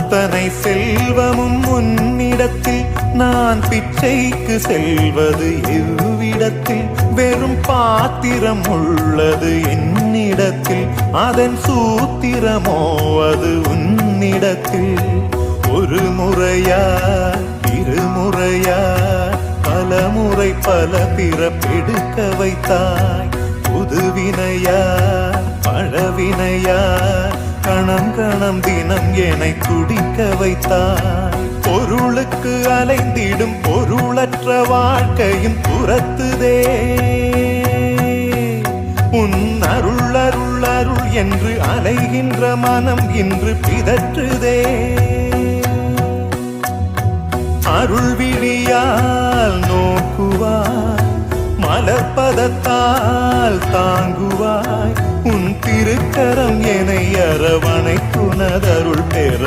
அத்தனை செல்வமும் உன்னிடத்தில் நான் பிச்சைக்கு செல்வது எவ்விடத்தில் வெறும் பாத்திரம் உள்ளது என்னிடத்தில் அதன் சூத்திரமோ அது உன்னிடத்தில் ஒரு முறையா இருமுறையா பல முறை பல பிறப்பெடுக்க வைத்தாய் புதுவினையா பழவினையா கணம் கணம் தினம் என்னை துடிக்க வைத்தாய் பொருளுக்கு அலைந்திடும் பொருளற்ற வாழ்க்கையும் துரத்துதே உன் அருள் அருள் அருள் என்று அலைகின்ற மனம் இன்று பிதற்றுதே அருள் விழியால் நோக்குவாய் மலர்பதத்தால் தாங்குவாய் உன் திருக்கரம் என்னை அரவணைத்துனதருள் பெற